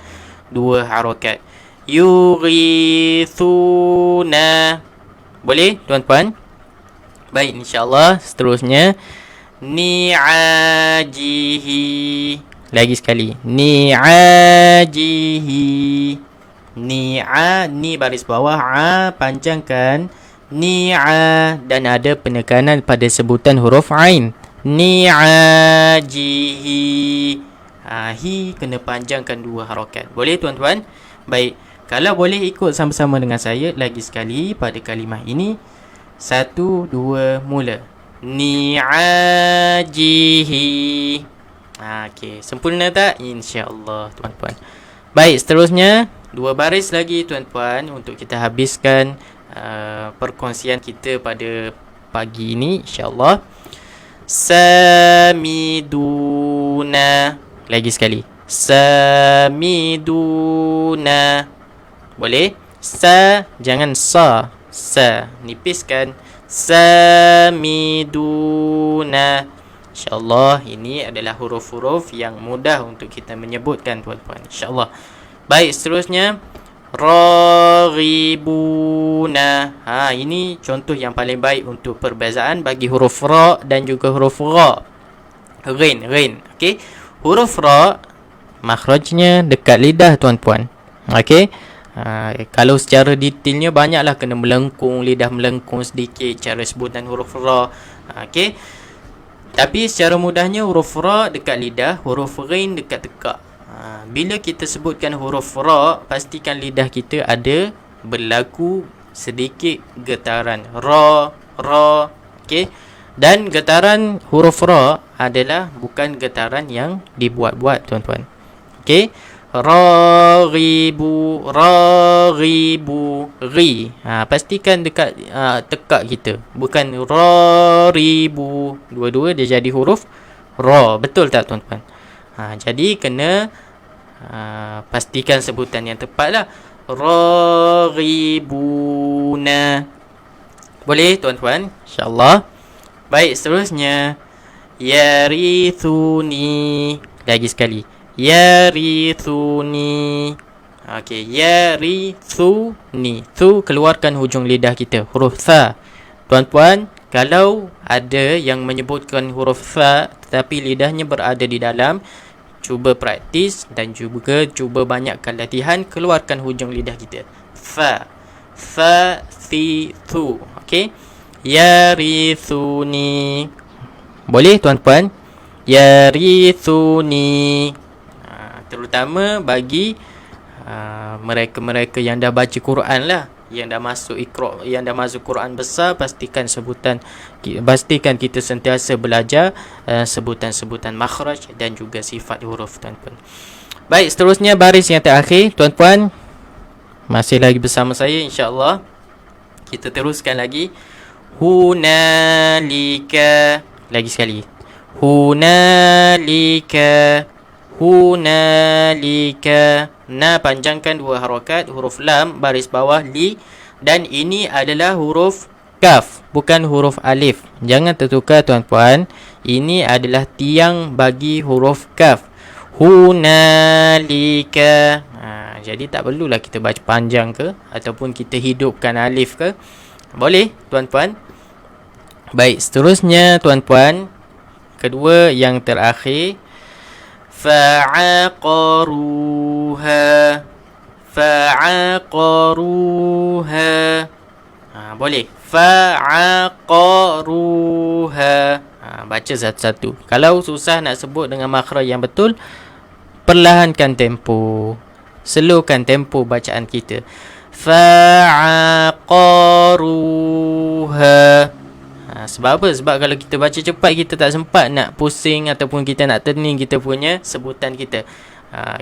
harakat. Yurithuna. Boleh, tuan-tuan? Baik, insyaAllah. Seterusnya. Ni'ajihi. Lagi sekali. Ni'ajihi. Ni'a, ni baris bawah. Panjangkan. Ni'a. Dan ada penekanan pada sebutan huruf ain. Ni'ajihi. Hi kena panjangkan dua harakat. Boleh, tuan-tuan? Baik. Kalau boleh ikut sama-sama dengan saya lagi sekali pada kalimah ini. 1, 2, mula. Ni'ajihi. Okey, sempurna tak? InsyaAllah, tuan-tuan. Baik, seterusnya 2 baris lagi, tuan-tuan, untuk kita habiskan perkongsian kita pada pagi ini, insyaAllah. Samiduna. Lagi sekali. Samiduna. Boleh? Sa, jangan sa. Sa, nipiskan. Samiduna. InsyaAllah ini adalah huruf-huruf yang mudah untuk kita menyebutkan, tuan-tuan. InsyaAllah. Baik, seterusnya. Raghibuna. Ini contoh yang paling baik untuk perbezaan bagi huruf ra dan juga huruf ra. Rin. Okey. Huruf ra makhrajnya dekat lidah, tuan-puan. Okey. Kalau secara detailnya banyaklah, kena melengkung, lidah melengkung sedikit cara sebutan huruf ra. Okey. Tapi secara mudahnya huruf ra dekat lidah, huruf rin dekat tekak. Bila kita sebutkan huruf ra, pastikan lidah kita ada berlaku sedikit getaran. Ra. Okey. Dan getaran huruf ra adalah bukan getaran yang dibuat-buat, tuan-tuan. Okey. Raghibu. Ri. Pastikan dekat tekak kita. Bukan raribu. Dua-dua dia jadi huruf ra. Betul tak, tuan-tuan? Jadi kena pastikan sebutan yang tepat lah. Raghibuna. Boleh, tuan-tuan? InsyaAllah. Baik, seterusnya. Yarithuni. Lagi sekali. Yarithuni. Okey, yarithuni. Tu keluarkan hujung lidah kita. Huruf tha. Tuan-tuan, kalau ada yang menyebutkan huruf tha tetapi lidahnya berada di dalam, Cuba praktis dan juga cuba banyakkan latihan, keluarkan hujung lidah kita. Fa, fa, thi, thu. Okey. Yarithuni. Boleh tuan-puan? Yarithuni. Terutama bagi mereka-mereka yang dah baca Quran lah, yang dah masuk Iqra, yang dah masuk Quran besar, pastikan kita sentiasa belajar sebutan-sebutan makhraj dan juga sifat huruf, tuan-puan. Baik, seterusnya baris yang terakhir, tuan-puan. Masih lagi bersama saya, insya-Allah. Kita teruskan lagi. Hunalika. Lagi sekali. Hunalika. Hunalika. Na panjangkan 2 harakat, huruf lam baris bawah li, dan ini adalah huruf kaf, bukan huruf alif. Jangan tertukar tuan-puan. Ini adalah tiang bagi huruf kaf. Hunalika. Jadi tak perlulah kita baca panjang ke ataupun kita hidupkan alif ke. Boleh tuan-puan. Baik, seterusnya tuan-puan, kedua yang terakhir, fa'aqaruha. Fa'aqaruha. Boleh. Fa'aqaruha. Baca satu-satu. Kalau susah nak sebut dengan makhraj yang betul, perlahankan tempo. Slowkan tempo bacaan kita. Fa'aqaruha. Sebab apa? Sebab kalau kita baca cepat, kita tak sempat nak pusing ataupun kita nak turning kita punya sebutan kita.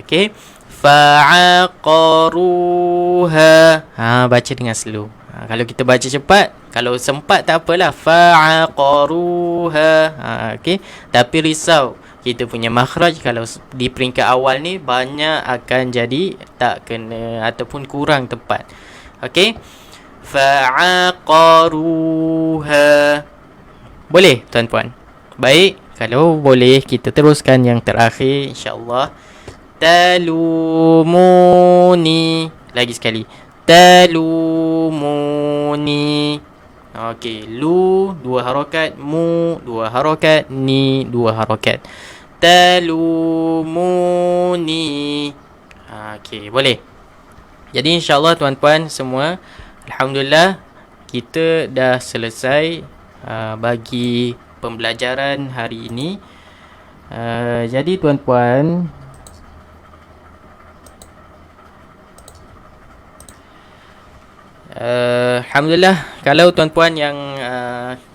Okey. Fa'aqaruha. Baca dengan slow. Kalau kita baca cepat, kalau sempat tak apalah. Fa'aqaruha. Okey. Tapi risau, kita punya makhraj kalau di peringkat awal ni banyak akan jadi tak kena ataupun kurang tepat. Okey. Fa'aqaruha. Boleh tuan-puan? Baik, kalau boleh kita teruskan yang terakhir, insya-Allah. Talumuni. Lagi sekali. Talumuni. Okey, lu 2 harakat, mu 2 harakat, ni 2 harakat. Talumuni. Okey, boleh. Jadi insya-Allah tuan-puan semua, alhamdulillah kita dah selesai bagi pembelajaran hari ini. Jadi tuan-puan, alhamdulillah, kalau tuan-puan yang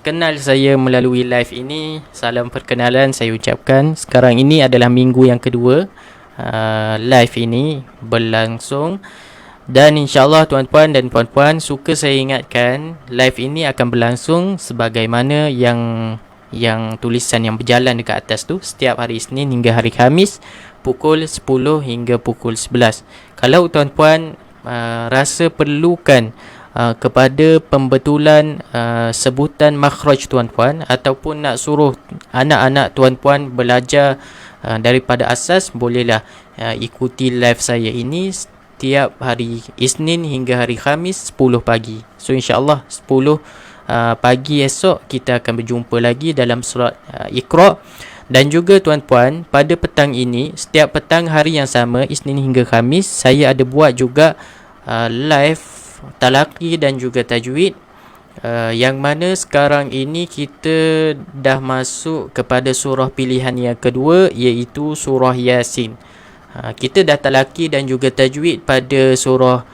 kenal saya melalui live ini, salam perkenalan saya ucapkan. Sekarang ini adalah minggu yang kedua live ini berlangsung. Dan insya-Allah tuan-puan dan puan-puan, suka saya ingatkan, live ini akan berlangsung sebagaimana yang tulisan yang berjalan dekat atas tu, setiap hari Isnin hingga hari Khamis pukul 10 hingga pukul 11. Kalau tuan-puan rasa perlukan kepada pembetulan sebutan makhraj tuan-puan, ataupun nak suruh anak-anak tuan-puan belajar daripada asas, bolehlah ikuti live saya ini setiap hari Isnin hingga hari Khamis 10 pagi. So insya-Allah 10 pagi esok kita akan berjumpa lagi dalam surat Iqra. Dan juga tuan-puan, pada petang ini, setiap petang hari yang sama Isnin hingga Khamis, saya ada buat juga live talaqi dan juga tajwid, yang mana sekarang ini kita dah masuk kepada surah pilihan yang kedua, iaitu surah Yasin. Kita dah talaqi dan juga tajwid pada surah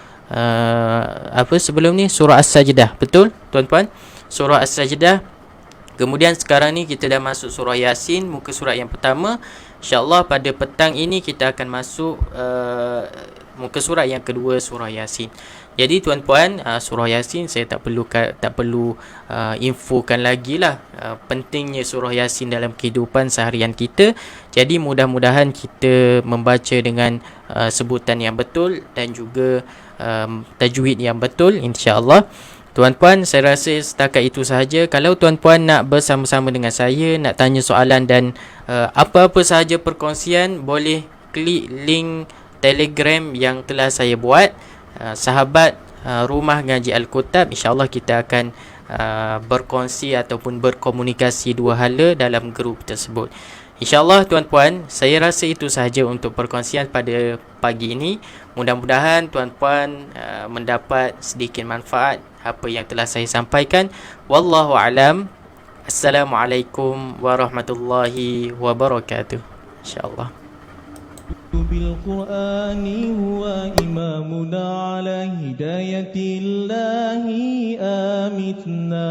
sebelum ni, surah As-Sajdah. Betul tuan-puan? Surah As-Sajdah. Kemudian sekarang ni kita dah masuk surah Yasin, muka surat yang pertama. InsyaAllah pada petang ini kita akan masuk muka surat yang kedua, surah Yasin. Jadi tuan-puan, surah Yasin saya tak perlu infokan lagi lah pentingnya surah Yasin dalam kehidupan seharian kita. Jadi mudah-mudahan kita membaca dengan sebutan yang betul dan juga tajwid yang betul, insya-Allah. Tuan-puan, saya rasa setakat itu sahaja. Kalau tuan-puan nak bersama-sama dengan saya, nak tanya soalan dan apa-apa sahaja perkongsian, boleh klik link Telegram yang telah saya buat, sahabat Rumah Ngaji Al-Kutab. InsyaAllah kita akan berkongsi ataupun berkomunikasi dua hala dalam grup tersebut. InsyaAllah tuan-puan, saya rasa itu sahaja untuk perkongsian pada pagi ini. Mudah-mudahan tuan-puan mendapat sedikit manfaat apa yang telah saya sampaikan. Wallahu alam. Assalamualaikum warahmatullahi wabarakatuh. InsyaAllah. بالقرآن هو إمامنا على هداية الله آمتنا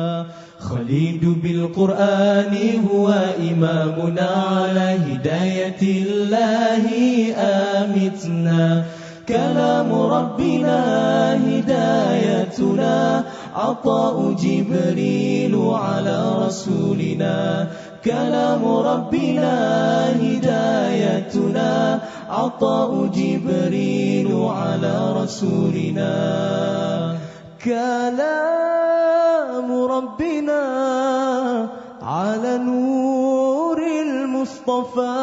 خليد بالقرآن هو إمامنا على هداية الله آمتنا كلام ربنا هدايتنا عطاء جبريل على رسولنا كلام ربنا هدايتنا عطاء جبريل على رسولنا كلام ربنا على نور المصطفى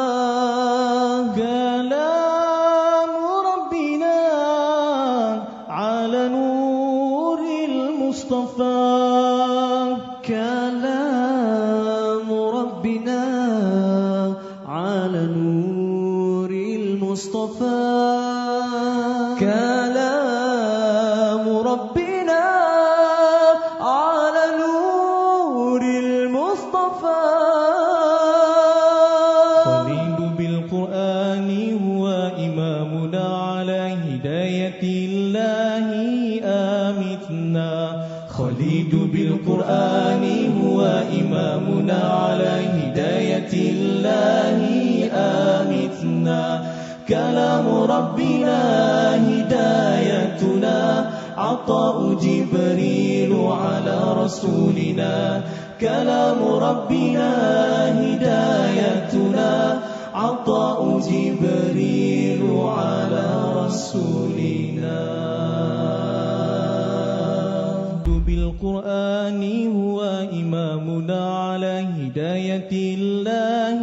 كلام ربنا على نور المصطفى كلام ربنا على نور المصطفى كلام ربنا على نور المصطفى خليل بالقرآن هو إمامنا على هداية الله آمتنا خليل بالقرآن هو إمامنا على هداية الله آمتنا كلام ربنا هدايتنا عطاء جبريل على رسولنا كلام ربنا هدايتنا عطاء جبريل على رسولنا بالقرآن هو إمامنا على هداية الله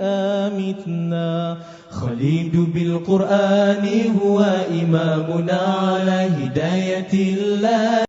آمتنا خليد بالقرآن هو إمامنا على هداية الله